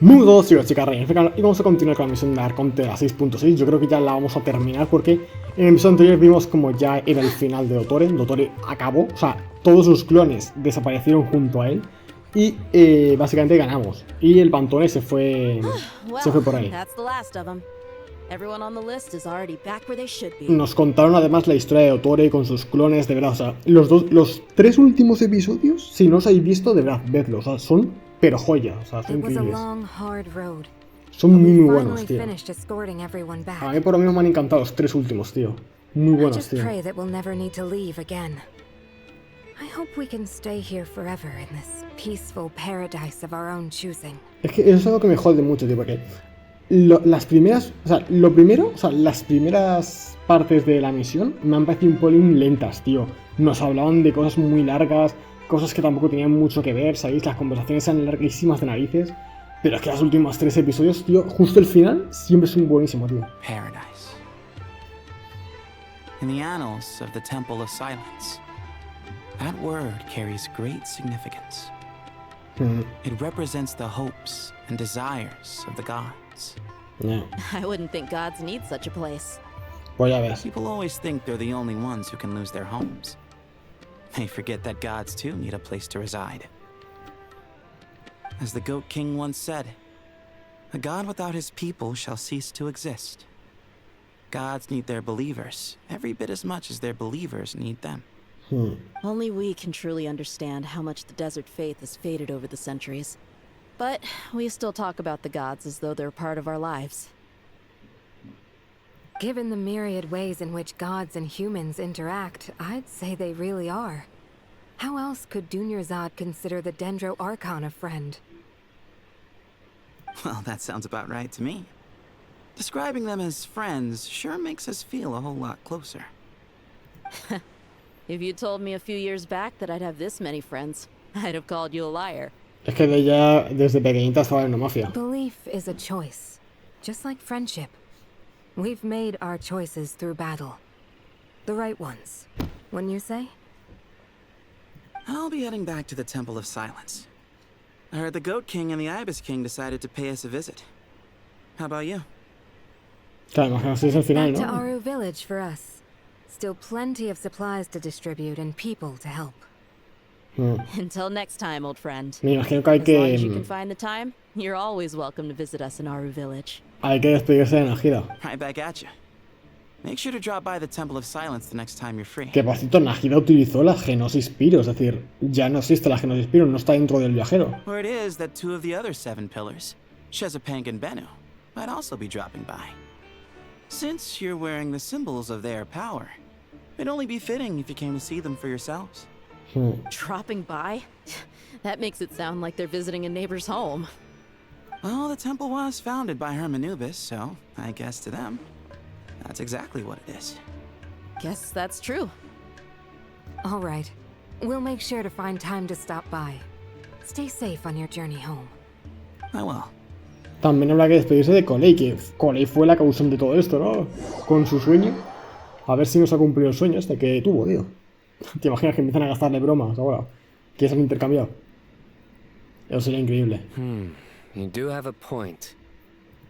Muy buenos chicos, chicas, Rey del Fuego, y vamos a continuar con la misión de Arconte de la 6.6. Yo creo que ya la vamos a terminar porque en el episodio anterior vimos como ya era el final de Dotore. Dotore acabó, o sea, todos sus clones desaparecieron junto a él y básicamente ganamos. Y el Pantone se fue por ahí. Nos contaron además la historia de Dotore con sus clones, de verdad, o sea, los tres últimos episodios, si no os habéis visto, de verdad, vedlos, o sea, son pero joya, o sea, son increíbles. Son muy buenos, tío. A mí por lo menos me han encantado los tres últimos, tío. Muy buenos, tío. Es que eso es algo que me jode mucho, tío, porque las primeras partes de la misión me han parecido un pelín lentas, tío. Nos hablaban de cosas muy largas, cosas que tampoco tenían mucho que ver, ¿sabéis? Las conversaciones eran larguísimas de narices. Pero es que los últimos 3 episodios, tío, justo el final, siempre es un buenísimo, tío. Paradise. In the annals of the Temple of Silence, that word carries great significance. It represents the hopes and desires of the gods. Yeah. I wouldn't think gods need such a place. Pues ya ves. People always think they're the only ones who can lose their homes. They forget that gods too need a place to reside. As the Goat King once said, a god without his people shall cease to exist. Gods need their believers every bit as much as their believers need them. Only we can truly understand how much the desert faith has faded over the centuries. But we still talk about the gods as though they're part of our lives. Given the myriad ways in which gods and humans interact, I'd say they really are. How else could Dunyarzad consider the Dendro Archon a friend? Well, that sounds about right to me. Describing them as friends sure makes us feel a whole lot closer. If you told me a few years back that I'd have this many friends, I'd have called you a liar. Es que ella desde pequeñita estaba en una mafia. Belief is a choice, just like friendship. We've made our choices through battle. The right ones, wouldn't you say? I'll be heading back to the Temple of Silence. I heard the Goat King and the Ibis King decided to pay us a visit. How about you? Claro, imagino que es el final, Back to ¿no? Aru Village for us. Still plenty of supplies to distribute and people to help. Until next time, old friend. Me imagino que hay As long as you que can find the time, you're always welcome to visit us in Aru Village. despedirse de Najida. Right back at you. Make sure to drop by the Temple of Silence the next time you're free. Que por cierto, Najida utilizó la Genosis Piro, es decir, ya no existe la Genosis Piro, no está dentro del viajero. Or it is that two of the other 7 pillars, Shezapang and Bennu, might also be dropping by. Since you're wearing the symbols of their power, it'd only be fitting if you came to see them for yourselves. Dropping by? That makes it sound like they're visiting a neighbor's home. Well, the temple was founded by Hermanubis, so I guess to them, that's exactly what it is. Guess that's true. All right. We'll make sure to find time to stop by. Stay safe on your journey home. I will. También habrá que despedirse de Colei, que Colei fue la causante de todo esto, ¿no? Con su sueño. A ver si nos ha cumplido el sueño este que tuvo, tío. ¿Te imaginas que empiezan a gastarle bromas ahora? Que se han intercambiado. Eso sería increíble. You do have a point.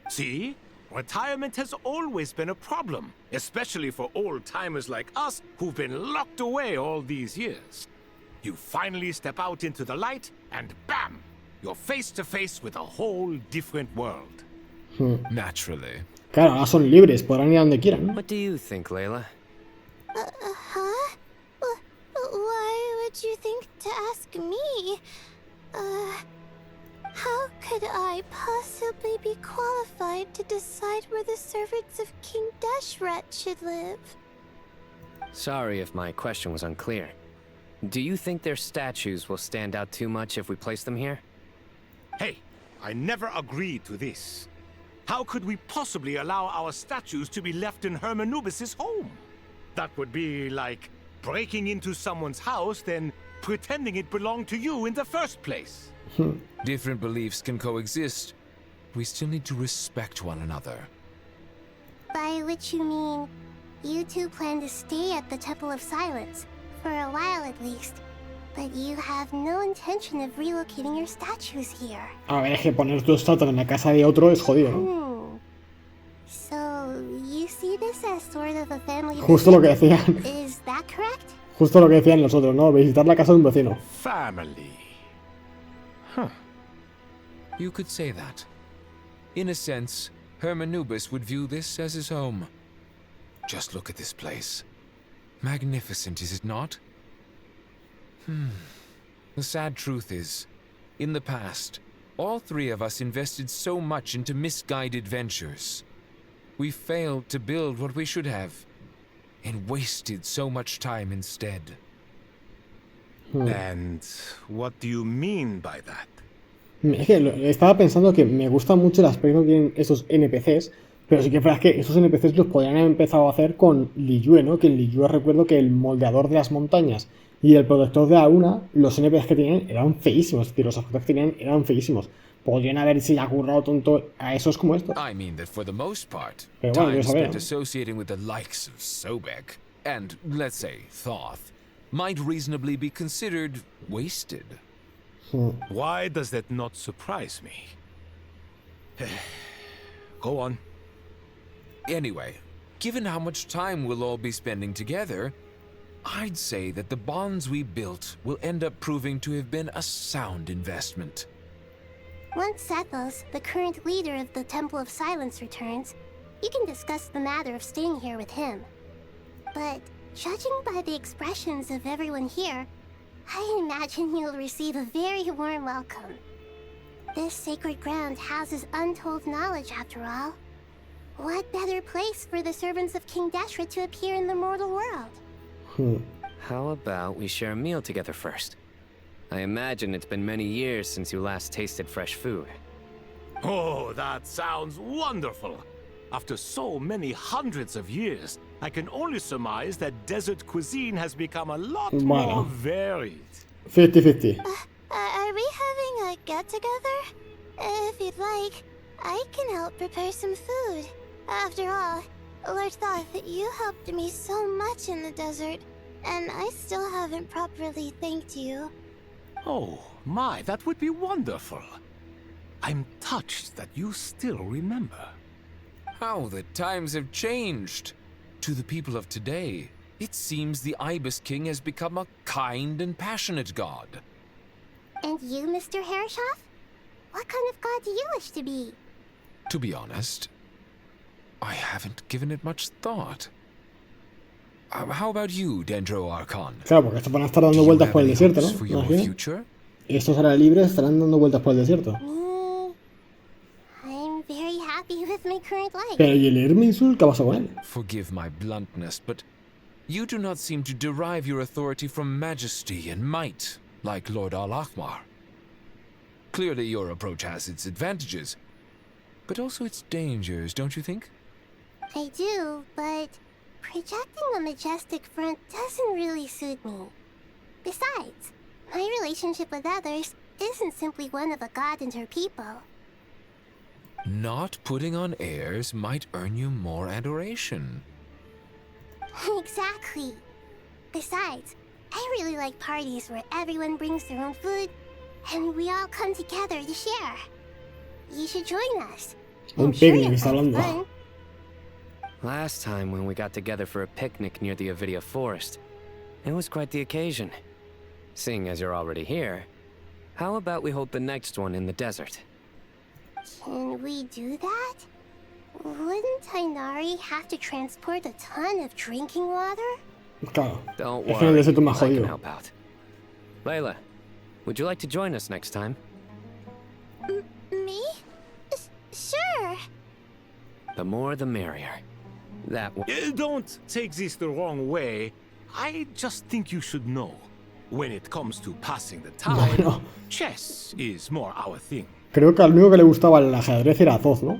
See? Retirement has always been a problem, especially for old-timers like us who've been locked away all these years. You finally step out into the light, and bam! You're face-to-face with a whole different world. Naturally. Claro, ahora son libres, podrán ir a donde quieran, ¿no? What do you think, Layla? Huh? Why would you think to ask me? How could I possibly be qualified to decide where the servants of King Dashret should live? Sorry if my question was unclear. Do you think their statues will stand out too much if we place them here? Hey, I never agreed to this. How could we possibly allow our statues to be left in Hermanubis' home? That would be like breaking into someone's house, then pretending it belonged to you in the first place. Different beliefs can coexist. We still need to respect one another. By which you mean, you two plan to stay at the Temple of Silence, for a while at least. But you have no intention of relocating your statues here. A ver, es que poner tu estatua en la casa de otro es jodido, ¿no? So, you see this as sort of a family Justo lo que decían. Is that correct? Justo lo que decían los otros, ¿no? Visitar la casa de un vecino. Family. Huh. You could say that. In a sense, Hermanubis would view this as his home. Just look at this place. Magnificent, is it not? The sad truth is, in the past, all three of us invested so much into misguided ventures. We failed to build what we should have, and wasted so much time instead. And what do you mean by that? Es que estaba pensando que me gusta mucho el aspecto que tienen esos NPCs, pero sí que es verdad que esos NPCs los podrían haber empezado a hacer con Liyue, ¿no? Que en Liyue recuerdo que el moldeador de las montañas y el protector de la luna, los NPCs que tenían eran feísimos, es decir, los aspectos que tenían eran feísimos. Podrían haberse ya currado tonto a esos como estos. I mean that for the most part, Pero bueno, time yo sabía. spent associating with the likes of Sobek and, let's say, Thoth, might reasonably be considered wasted. Why does that not surprise me? Go on. Anyway, given how much time we'll all be spending together, I'd say that the bonds we built will end up proving to have been a sound investment. Once Sethos, the current leader of the Temple of Silence, returns, you can discuss the matter of staying here with him. But judging by the expressions of everyone here, I imagine you'll receive a very warm welcome. This sacred ground houses untold knowledge, after all. What better place for the servants of King Deshret to appear in the mortal world? How about we share a meal together first? I imagine it's been many years since you last tasted fresh food. Oh, that sounds wonderful. After so many hundreds of years, I can only surmise that desert cuisine has become a lot more varied. 50-50. Are we having a get-together? If you'd like, I can help prepare some food. After all, Lord Thoth, you helped me so much in the desert, and I still haven't properly thanked you. Oh, my, that would be wonderful. I'm touched that you still remember. How the times have changed. To the people of today, it seems the Ibis King has become a kind and passionate god. And you, Mr. Herreshoff? What kind of god do you wish to be? To be honest, I haven't given it much thought. How about you, Dendro Archon? Claro, porque estos van a estar dando vueltas por el desierto, ¿no? For your Imagino. future? Estos ahora libres estarán dando vueltas por el desierto. I'm very happy with my current life. Pero ¿y el Irminsul qué pasó con él? Forgive my bluntness, but you do not seem to derive your authority from majesty and might, like Lord Al-Akhmar. Clearly your approach has its advantages, but also its dangers, don't you think? I do, but projecting a majestic front doesn't really suit me. Besides, my relationship with others isn't simply one of a god and her people. Not putting on airs might earn you more adoration. Exactly. Besides, I really like parties where everyone brings their own food and we all come together to share. You should join us. Un picnic está hablando. Fun. Last time when we got together for a picnic near the Avidia Forest, it was quite the occasion. Seeing as you're already here, how about we hold the next one in the desert? Can we do that? Wouldn't Tainari have to transport a ton of drinking water? Claro. Don't Es que en el worry, desierto es más I can jodido. help out. Layla, would you like to join us next time? Me? Sure. The more the merrier. That one. Don't take this the wrong way. I just think you should know. When it comes to passing the time, Bueno, chess is more our thing. creo que al único que le gustaba el ajedrez era a Thoth, ¿no?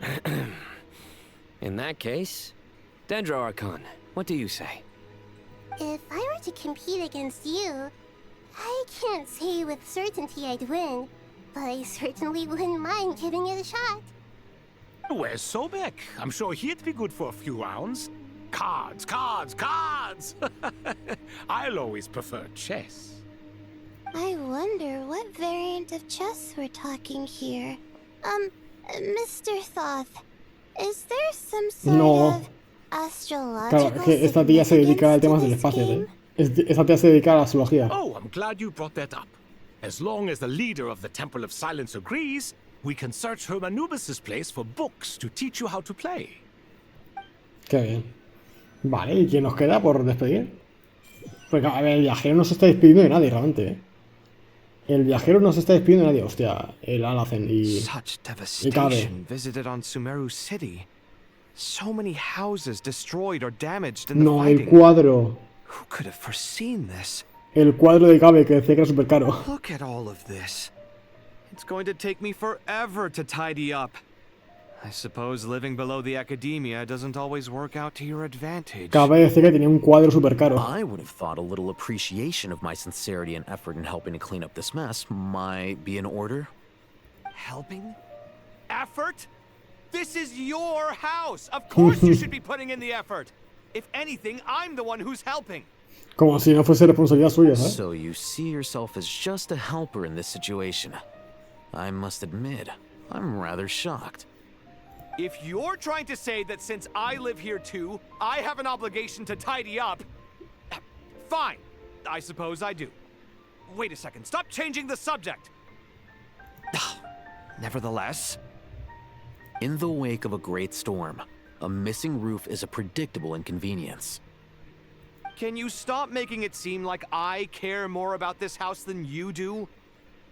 In that case, Dendro Archon, what do you say? If I were to compete against you, I can't say with certainty I'd win, but I certainly wouldn't mind giving it a shot. Where's Sobek? I'm sure he'd be good for a few rounds. Cards, cards, cards! I'll always prefer chess. I wonder what variant of chess we're talking here. Mr. Thoth, is there some sort of astrological Claro, es que esta tía se dedica al tema del espacio, ¿eh? Esta tía se dedica a la astrología. Oh, I'm glad you brought that up. As long as the leader of the Temple of Silence agrees, we can search Herb Anubis' place for books to teach you how to play. Qué bien. Vale, ¿y quién nos queda por despedir? Porque, a ver, el viajero no se está despidiendo de nadie, realmente, ¿eh? El viajero no se está despidiendo de nadie. Hostia, el Alacen y... Such Cabe. devastation visited on Sumeru City. So many houses destroyed or damaged in the No, el fighting. cuadro. Who could have foreseen this? El cuadro de Cabe, que decía que era súper caro. Look at all of this. It's going to take me forever to tidy up. I suppose living below the academia doesn't always work out to your advantage. Cabe decía que tenía un cuadro súper caro. I would have thought a little appreciation of my sincerity and effort in helping to clean up this mess might be in order. Helping? Effort? This is your house. Of course you should be putting in the effort. If anything, I'm the one who's helping. Como si no fuese responsabilidad suya, ¿sabes? So you see yourself as just a helper in this situation. I must admit, I'm rather shocked. If you're trying to say that since I live here too, I have an obligation to tidy up, fine. I suppose I do. Wait a second. Stop changing the subject. Nevertheless, In the wake of a great storm, a missing roof is a predictable inconvenience. can you stop making it seem like I care more about this house than you do?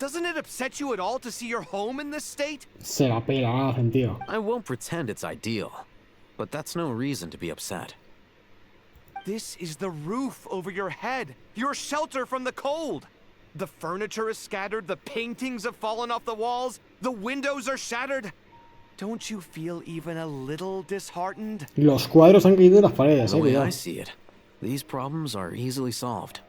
Doesn't it upset you at all to see your home in this state? Se la pela, Alacen, tío. I won't pretend it's ideal, but that's no reason to be upset. This is the roof over your head, your shelter from the cold. The furniture is scattered, the paintings have fallen off the walls, the windows are shattered. Don't you feel even a little disheartened? Los cuadros han caído de las paredes, The way I cuidado. see it, these problems are easily solved.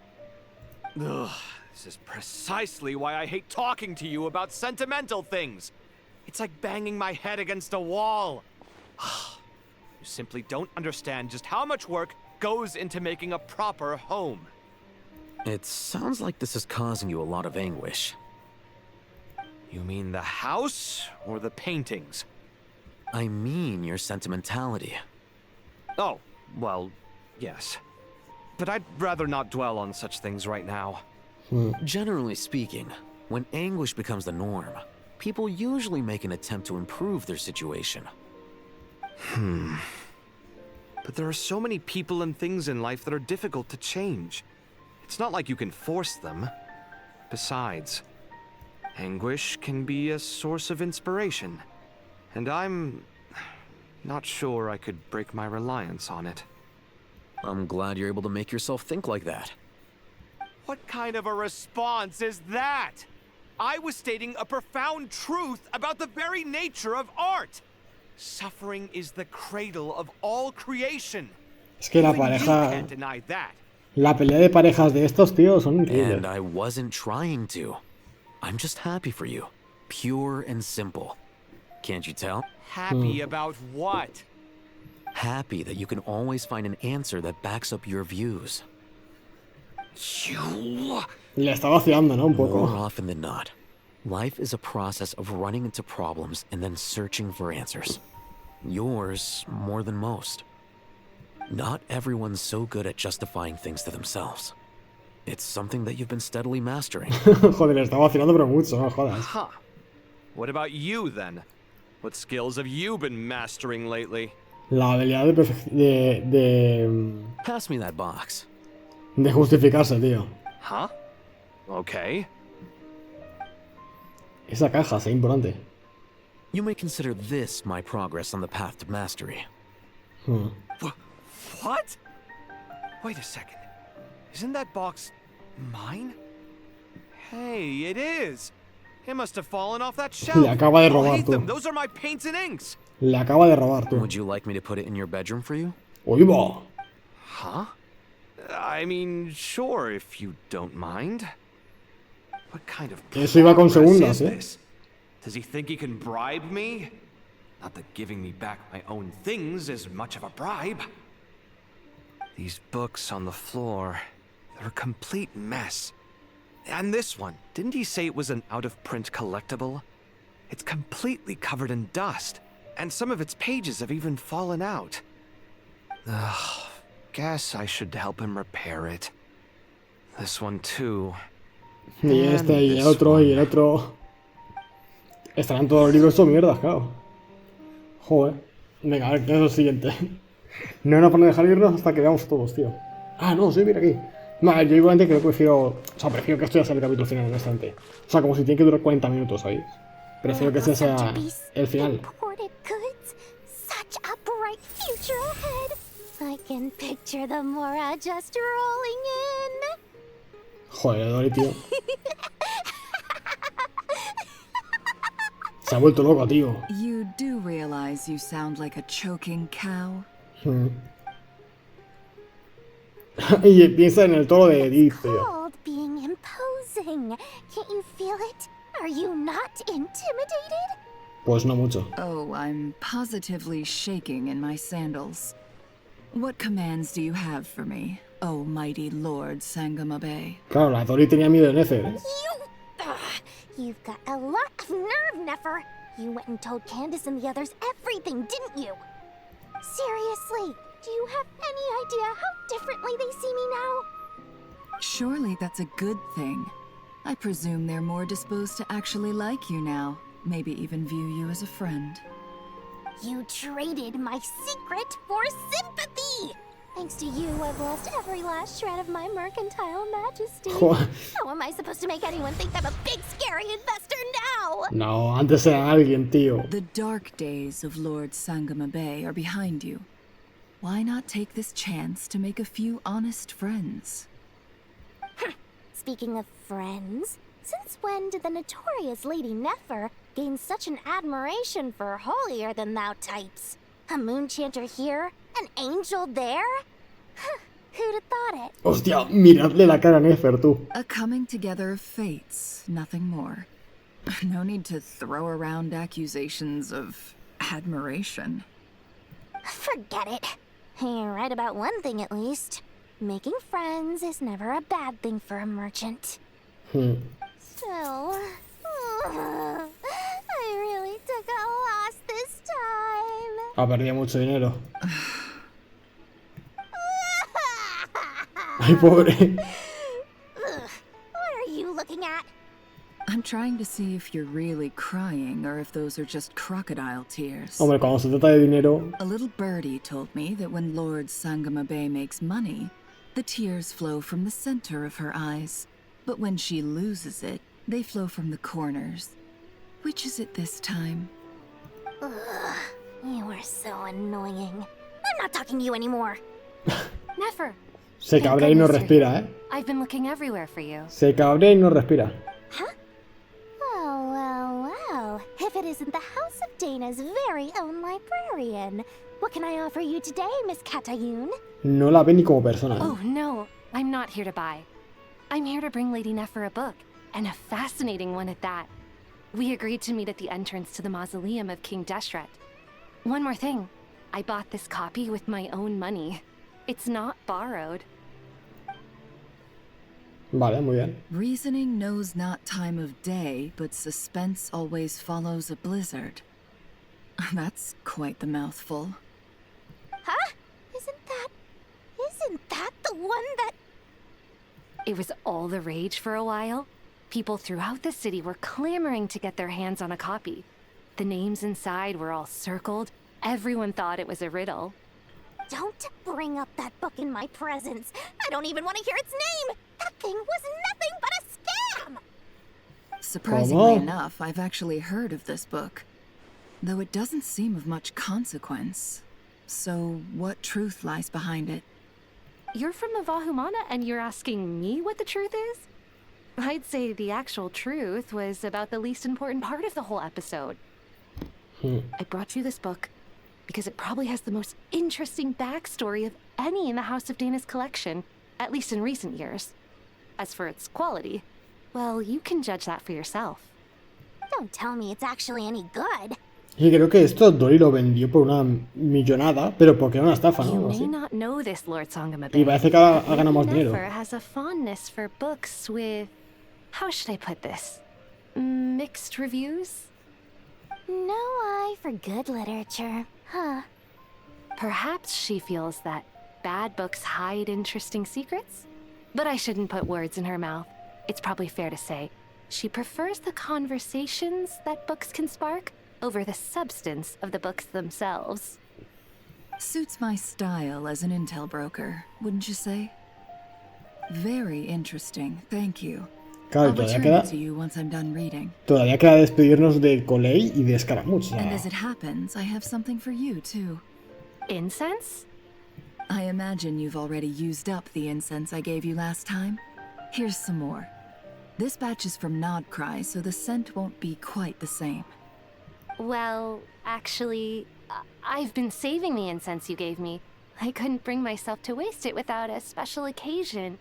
Ugh, this is precisely why I hate talking to you about sentimental things. It's like banging my head against a wall. You simply don't understand just how much work goes into making a proper home. It sounds like this is causing you a lot of anguish. You mean the house or the paintings? I mean your sentimentality. Oh, well, yes. But I'd rather not dwell on such things right now. Generally speaking, when anguish becomes the norm, people usually make an attempt to improve their situation. But there are so many people and things in life that are difficult to change. It's not like you can force them. Besides, anguish can be a source of inspiration. And I'm not sure I could break my reliance on it. I'm glad you're able to make yourself think like that. What kind of a response is that? I was stating a profound truth about the very nature of art. Suffering is the cradle of all creation. Es que la Even you pareja... can't deny that. La pelea de parejas de estos tíos son And increíbles. I wasn't trying to. I'm just happy for you. Pure and simple. Can't you tell? Happy about what? Happy that you can always find an answer that backs up your views. You... Le está vaciando, ¿no? Un More poco. often than not, life is a process of running into problems and then searching for answers. Yours more than most. Not everyone's so good at justifying things to themselves. It's something that you've been steadily mastering. Joder, le está vacilando, pero mucho, no jodas. Huh. What about you, then? What skills have you been mastering lately? La habilidad Pass me that box. de justificarse, tío. Huh? Okay. Esa caja, es importante. You may consider this my progress on the path to mastery. What? Wait a second. Isn't that box mine? Hey, it is. It must have fallen off that shelf. Le acaba de I'll robar, hate tú. them. Those are my paints and inks. Le acaba de robar, tú. Would you like me to put it in your bedroom for you? ¡Uy, va! Huh? I mean, sure, if you don't mind. What kind of Eso iba con progress segundas, is ¿eh? this? Does he think he can bribe me? Not that giving me back my own things is much of a bribe. These books on the floor, they're a complete mess. And this one, didn't he say it was an out-of-print collectible? It's completely covered in dust, and some of its pages have even fallen out. Ugh, guess I should help him repair it. This one too. Y este, y el otro, y el otro. Estarán todos los libros hechos mierdas, claro. Joder. Venga, a ver, ¿qué es lo siguiente? No nos van a dejar irnos hasta que veamos todos, tío. Ah, no, sí, mira aquí. No, yo igualmente creo que prefiero... O sea, prefiero que esto ya sea el capítulo final, honestamente. O sea, como si tiene que durar 40 minutos, ¿sabéis? Prefiero que ese sea el final. Joder, Dory, tío. Se ha vuelto loco, tío. You do realize you sound like a choking cow? Y piensa en el tono de Edith, tío. Being imposing. Can't you feel it? Are you not intimidated? Pues no mucho. Oh, I'm positively shaking in my sandals. What commands do you have for me, oh mighty Lord Sangamabe? Claro, la Dory tenía miedo de Nefer, ¿eh? You've got a lot of nerve, Nefer. You went and told Candace and the others everything, didn't you? Seriously, do you have any idea how differently they see me now? Surely that's a good thing. I presume they're more disposed to actually like you now. Maybe even view you as a friend. You traded my secret for sympathy! Thanks to you, I've lost every last shred of my mercantile majesty. How am I supposed to make anyone think I'm a big, scary investor now? No, antes era alguien, tío. The dark days of Lord Sangamabe are behind you. Why not take this chance to make a few honest friends? Speaking of friends, since when did the notorious Lady Nefer gain such an admiration for holier-than-thou types? A moon chanter here, an angel there? Who'd have thought it? Hostia, miradle la cara a Nefer, tú. A coming together of fates, nothing more. No need to throw around accusations of admiration. Forget it. You're right about one thing at least. Making friends is never a bad thing for a merchant. So, I really took a loss this time. Ha perdido mucho dinero. Ay, pobre. What are you looking at? I'm trying to see if you're really crying or if those are just crocodile tears. Hombre, cuando se trata de dinero... A little birdie told me that when Lord Sangamabe makes money, the tears flow from the center of her eyes. But when she loses it, they flow from the corners. Which is it this time? Ugh, you are so annoying. I'm not talking to you anymore. Nefer. Se cabrea y no respira, ¿eh? I've been looking everywhere for you. Se cabrea y no respira. Huh? Well. If it isn't the House of Dana's very own librarian. What can I offer you today, Miss Katayun? No la ve ni como persona, ¿eh? Oh, no. I'm not here to buy. I'm here to bring Lady Nefer a book, and a fascinating one at that. We agreed to meet at the entrance to the mausoleum of King Deshret. One more thing. I bought this copy with my own money. It's not borrowed. Vale, muy bien. Reasoning knows not time of day, but suspense always follows a blizzard. That's quite the mouthful. Huh? Isn't that the one that... It was all the rage for a while. People throughout the city were clamoring to get their hands on a copy. The names inside were all circled. Everyone thought it was a riddle. Don't bring up that book in my presence. I don't even want to hear its name. That thing was nothing but a scam. Surprisingly enough, I've actually heard of this book. Though it doesn't seem of much consequence. So, what truth lies behind it? You're from the Vahumana and you're asking me what the truth is? I'd say the actual truth was about the least important part of the whole episode. I brought you this book because it probably has the most interesting backstory of any in the House of Dana's collection, at least in recent years. As for its quality, well, you can judge that for yourself. Don't tell me it's actually any good. Y creo que esto Dory lo vendió por una millonada, pero porque era una estafa, ¿no? You Así. may not know this, Lord Sangamabe. Y parece que ha ganado más dinero. Nefer has a fondness for books with how should I put this? Mixed reviews? No eye for good literature, huh? Perhaps she feels that bad books hide interesting secrets? But I shouldn't put words in her mouth. It's probably fair to say she prefers the conversations that books can spark over the substance of the books themselves. Suits my style as an intel broker, wouldn't you say? Very interesting, thank you. Claro, I'll return it to you once I'm done reading. Todavía queda despedirnos de Coley y de Scaramouche. And as it happens, I have something for you too. Incense? I imagine you've already used up the incense I gave you last time. Here's some more. This batch is from Nodcry, so the scent won't be quite the same. Well, actually, I've been saving the incense you gave me. I couldn't bring myself to waste it without a special occasion.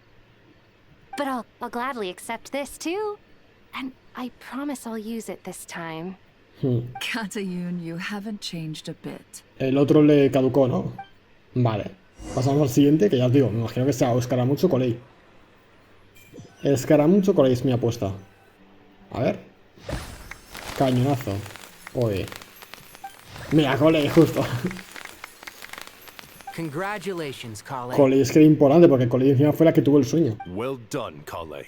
But I'll gladly accept this too. And I promise I'll use it this time. Katayun, you haven't changed a bit. El otro le caducó, ¿no? Vale. Pasamos al siguiente, que ya os digo, me imagino que sea o Scaramouche o Coley. Scaramouche o Coley es mi apuesta. A ver. Cañonazo. Oye. Mira, Coley, justo. Congratulations, Kale. Coley es que era importante porque Coley encima fue la que tuvo el sueño. Well done, Kale.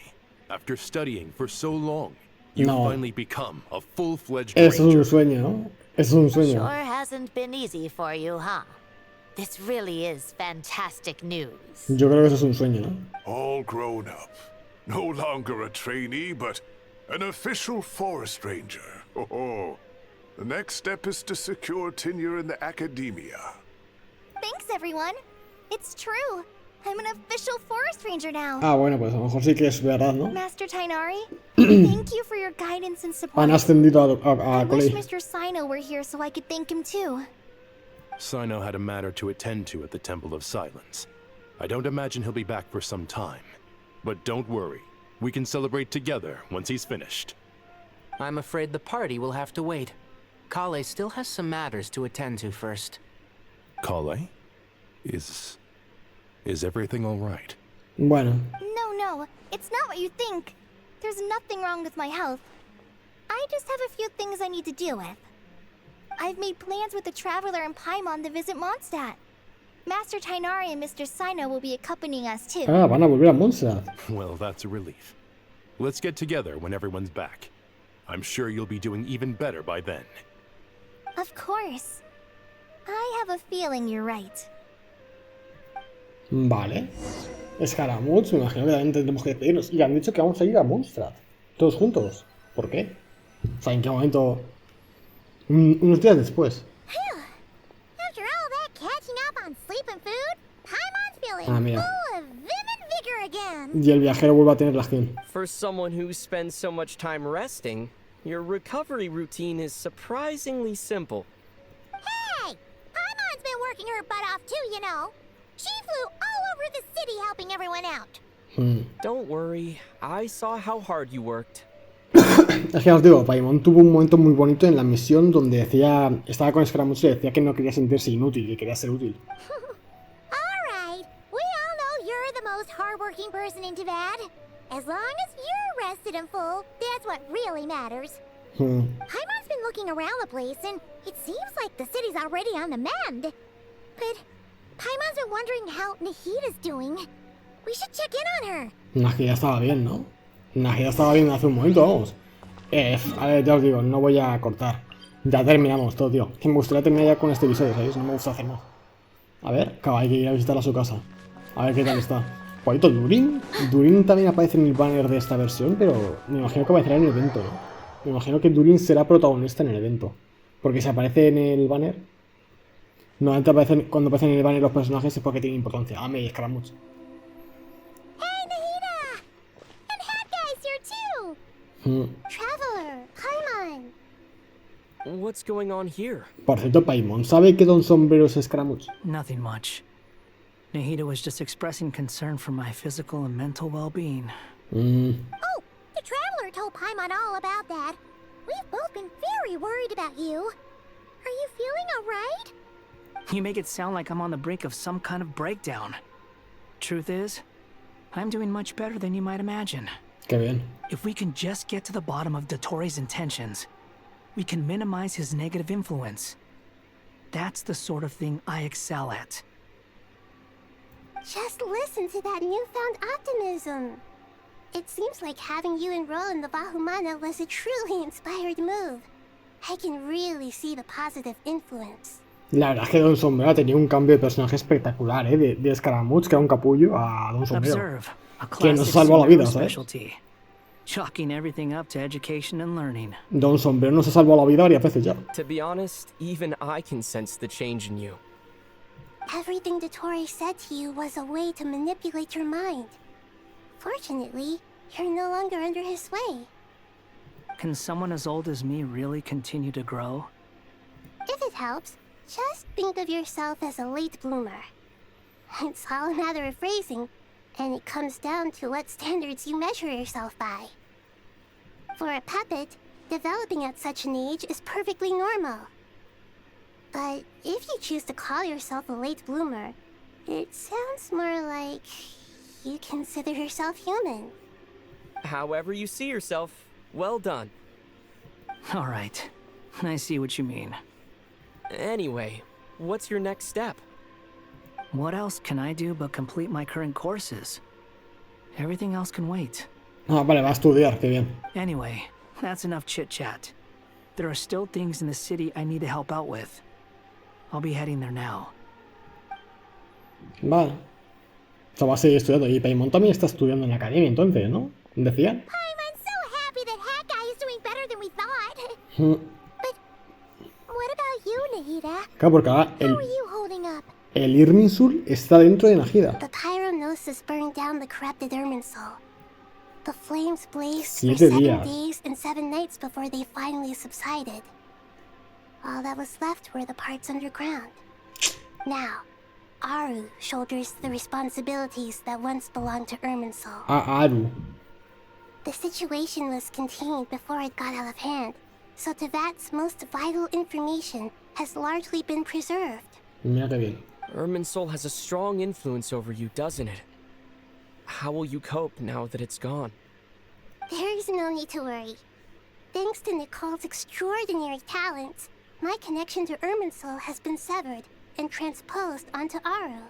After studying for so long, you finally become a full-fledged ranger. Eso es un sueño, ¿no? Eso es un sueño. Sure hasn't been easy for you, huh? This really is fantastic news. Yo creo que eso es un sueño, ¿no? All grown up. No longer a trainee, but an official forest ranger. Oh. The next step is to secure tenure in the academia. Thanks, everyone. It's true. I'm an official forest ranger now. Ah, bueno, pues a lo mejor sí que es verdad, ¿no? Master Tainari, thank you for your guidance and support. Han ascendido I a wish Coley. Mr. Sino were here so I could thank him too. Sino had a matter to attend to at the Temple of Silence. I don't imagine he'll be back for some time. But don't worry. We can celebrate together once he's finished. I'm afraid the party will have to wait. Kale still has some matters to attend to first. Kale? Is everything all right? Bueno. No, it's not what you think. There's nothing wrong with my health. I just have a few things I need to deal with. I've made plans with the Traveler and Paimon to visit Mondstadt. Master Tainari and Mr. Sino will be accompanying us too. Ah, van a volver a Mondstadt. Well, that's a relief. Let's get together when everyone's back. I'm sure you'll be doing even better by then. Of course. I have a feeling you're right. Vale. Scaramouche, me imagino que también tendremos que despedirnos. Y han dicho que vamos a ir a Mondstadt. Todos juntos. ¿Por qué? O sea, ¿en qué momento? Unos días después. After all that catching up on sleep and food, Paimon's feeling mira. full of vim and vigor again. Y el viajero vuelve a tener la skin. For someone who spends so much time resting, your recovery routine is surprisingly simple. Hey! Paimon's been working her butt off too, you know. She flew all over the city helping everyone out. Don't worry, I saw how hard you worked. Es que os digo, Paimon tuvo un momento muy bonito en la misión donde decía, estaba con Scaramouche y decía que no quería sentirse inútil, que quería ser útil. Alright, we all know you're the most hardworking person in Tibet. As long as you're rested and full, that's what really matters. Paimon's been looking around the place and it seems like the city's already on the mend. But Paimon's been wondering how Nahida's doing. We should check in on her. Nahida estaba bien, ¿no? Nahida estaba bien hace un momento, vamos. A ver, ya os digo, no voy a cortar. Ya terminamos todo, tío. Que me gustaría terminar ya con este episodio, ¿sabéis? No me gusta hacer más. A ver, claro, hay que ir a visitar a su casa. A ver qué tal está. Bonito, Durin. Durin también aparece en el banner de esta versión, pero me imagino que aparecerá en el evento, ¿no? Me imagino que Durin será protagonista en el evento. Porque si aparece en el banner... Normalmente cuando aparecen en el banner los personajes es porque tienen importancia. Ah, me Scaramouche. Hey, Nahida! And Hat Guy's here too! Traveler, Paimon! What's going on here? Por cierto, Paimon, ¿sabe que Don Sombrero es Scaramouche? Nothing much. Nahida was just expressing concern for my physical and mental well-being. Oh, the Traveler told Paimon all about that. We've both been very worried about you. Are you feeling alright? You make it sound like I'm on the brink of some kind of breakdown. Truth is, I'm doing much better than you might imagine. Qué bien. If we can just get to the bottom of Dotori's intentions, we can minimize his negative influence. That's the sort of thing I excel at. Just listen to that newfound optimism. It seems like having you enroll in the Vahumana was a truly inspired move. I can really see the positive influence. La verdad es que Don Sombrero ha tenido un cambio de personaje espectacular, ¿eh? De Scaramouche, que era un capullo, a Don Sombrero. Que nos salvó la vida, ¿sabes? Chalking everything up to education and learning. Don Sombrero nos ha salvado la vida varias veces ya. To be honest, even I can sense the change in you. Everything Dotori said to you was a way to manipulate your mind. Fortunately, you're no longer under his sway. Can someone as old as me really continue to grow? If it helps, just think of yourself as a late bloomer. It's all a matter of phrasing, and it comes down to what standards you measure yourself by. For a puppet, developing at such an age is perfectly normal. But if you choose to call yourself a late bloomer, it sounds more like you consider yourself human. However you see yourself, well done. All right, I see what you mean. Anyway, what's your next step? What else can I do but complete my current courses? Everything else can wait. Ah, vale, va a estudiar, qué bien. Anyway, that's enough chit-chat. There are still things in the city I need to help out with. I'll be heading there now. Vale. O sea, va a seguir estudiando. Y Paimon también está estudiando en la academia, entonces, ¿no? ¿Decía? I'm so happy that Hawkeye is doing better than we thought. But what about you, Nahida? Claro, porque ahora How are you holding up? el Irminsul está dentro de Nahida. The Pyronosis burned down the corrupted Irminsul. The flames blazed for 7 7 days and 7 nights before they finally subsided. All that was left were the parts underground. Now, Aru shoulders the responsibilities that once belonged to Irminsul. Aru. The situation was contained before it got out of hand, so Tevat's most vital information has largely been preserved. Mira qué bien. Irminsul has a strong influence over you, doesn't it? How will you cope now that it's gone? There is no need to worry. Thanks to Nicole's extraordinary talents, my connection to Irminsul has been severed and transposed onto Aru.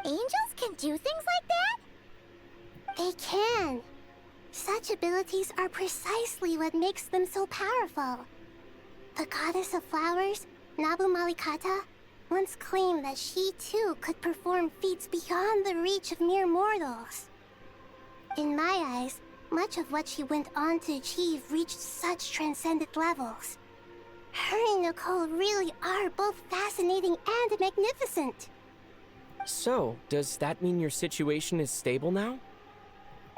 Angels can do things like that? They can. Such abilities are precisely what makes them so powerful. The goddess of flowers, Nabu Malikata, once claimed that she too could perform feats beyond the reach of mere mortals. In my eyes, much of what she went on to achieve reached such transcendent levels. Her and Nicole really are both fascinating and magnificent. So, does that mean your situation is stable now?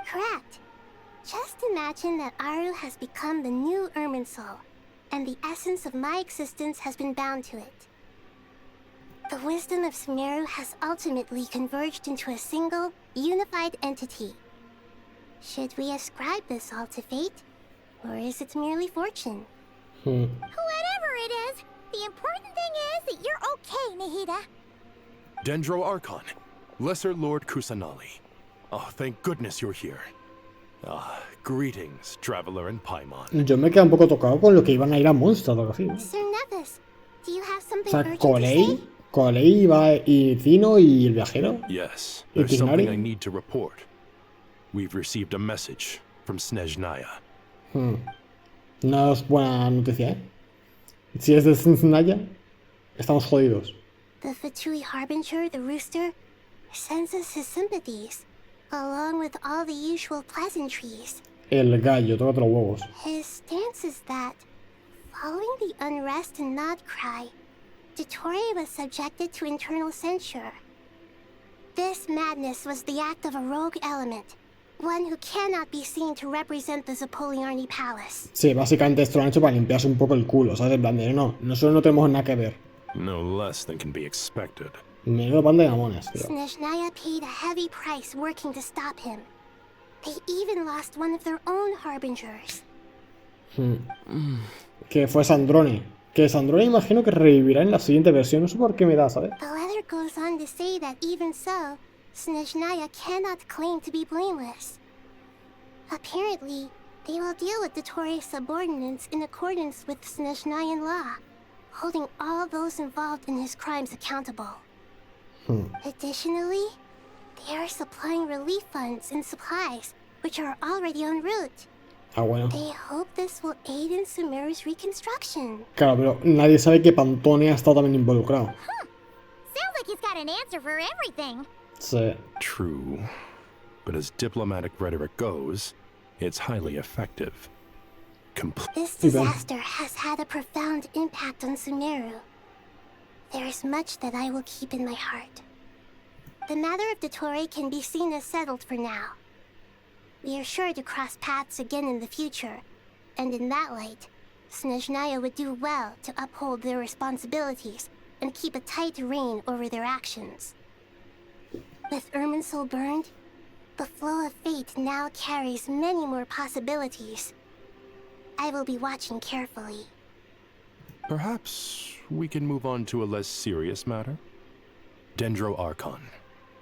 Correct. Just imagine that Aru has become the new Irminsul, and the essence of my existence has been bound to it. The wisdom of Sumeru has ultimately converged into a single, unified entity. Should we ascribe this all to fate, or is it merely fortune? Whatever it is, the important thing is that you're okay, Nahida. Dendro Archon, Lesser Lord Kusanali. Oh, thank goodness you're here. Greetings, traveler in Paimon. Yo me quedé un poco tocado con lo que iban a ir a Mondstadt o algo así. Sir Nevis, do you have something O sea, urgent to say? Colei y Zino y el viajero. Yes, ¿Y there's something I Tignari? need to report. We've received a message from Snezhnaya. No es buena noticia, ¿eh? Si es de Snezhnaya, estamos jodidos. The Fatui Harbinger, the rooster, sends us his sympathies, along with all the usual pleasantries. El gallo, tócate los huevos. His stance is that, following the unrest and Nod Cry, Dotori was subjected to internal censure. This madness was the act of a rogue element, one who cannot be seen to represent the Zapoliarni Palace. Sí, básicamente esto lo han hecho para limpiarse un poco el culo, ¿sabes? En plan de, no, nosotros no tenemos nada que ver. No less than can be expected. Menudo pan de gamones, tío. Snezhnaya paid a heavy price working to stop him. They even lost one of their own harbingers. Que fue Sandrone. Que Sandrone imagino que revivirá en la siguiente versión. No sé por qué me da, ¿sabes? The letter goes on to say that even so, Snezhnaya cannot claim to be blameless. Apparently, they will deal with Dottore subordinates in accordance with Snezhnayan law, holding all those involved in his crimes accountable. Additionally, they are supplying relief funds and supplies, which are already en route. Bueno. They hope this will aid in Sumeru's reconstruction. Claro, pero nadie sabe que Pantone ha estado también involucrado. Sounds like he's got an answer for everything. Sí. True. But as diplomatic rhetoric goes, it's highly effective. This disaster has had a profound impact on Sumeru. There is much that I will keep in my heart. The matter of Dottore can be seen as settled for now. We are sure to cross paths again in the future, and in that light, Snezhnaya would do well to uphold their responsibilities and keep a tight rein over their actions. With Irminsul burned, the flow of fate now carries many more possibilities. I will be watching carefully. Perhaps we can move on to a less serious matter? Dendro Archon,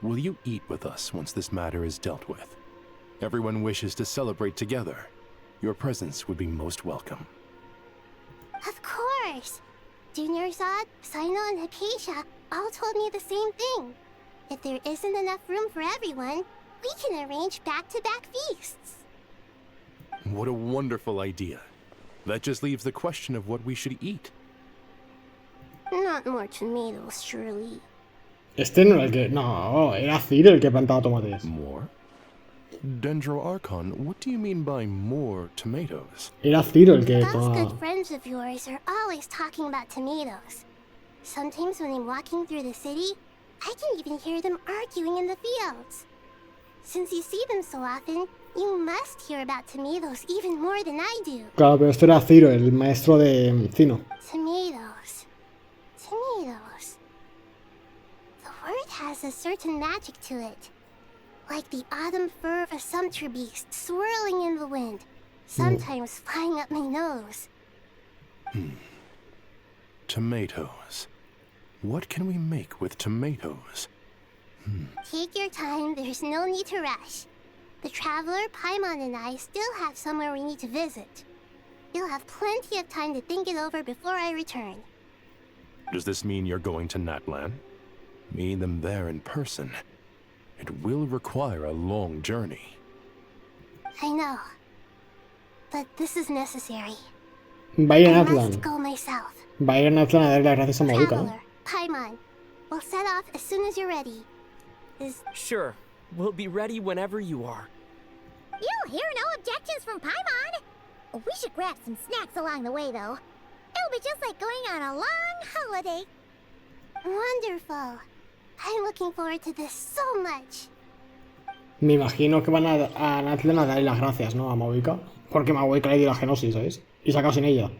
will you eat with us once this matter is dealt with? Everyone wishes to celebrate together. Your presence would be most welcome. Of course! Junior Zod, Sino, and Hypatia all told me the same thing. If there isn't enough room for everyone, we can arrange back-to-back feasts. What a wonderful idea. That just leaves the question of what we should eat. Not more tomatoes, surely. Este no era el que... No, era Ciro el que plantaba tomates. More? Dendro Archon, what do you mean by more tomatoes? Era Ciro el que Those tomaba... good friends of yours are always talking about tomatoes. Sometimes when I'm walking through the city, I can even hear them arguing in the fields. Since you see them so often, you must hear about tomatoes even more than I do. Claro, pero esto era Ciro, el maestro de Cino. Tomatoes. Tomatoes. The word has a certain magic to it. Like the autumn fur of a sumpter beast swirling in the wind, sometimes flying up my nose. Tomatoes. What can we make with tomatoes? Take your time, there's no need to rush. The traveler, Paimon, and I still have somewhere we need to visit. You'll have plenty of time to think it over before I return. Does this mean you're going to Natlan? Meet them there in person. It will require a long journey. I know. But this is necessary. Va a ir a I Natlan. must go myself. Va a ir a Natlan a darle las gracias a Madoka, ¿no? Traveler, Paimon, we'll set off as soon as you're ready. Sure. We'll be ready whenever you are. You'll hear no objections from Paimon. We should grab some snacks along the way, though. It'll be just like going on a long holiday. Wonderful. I'm looking forward to this so much. Me imagino que van a Natlan a darle las gracias, ¿no? A Madoka. Porque Madoka le dio la genosis, ¿sabes? Y se ha quedado sin ella.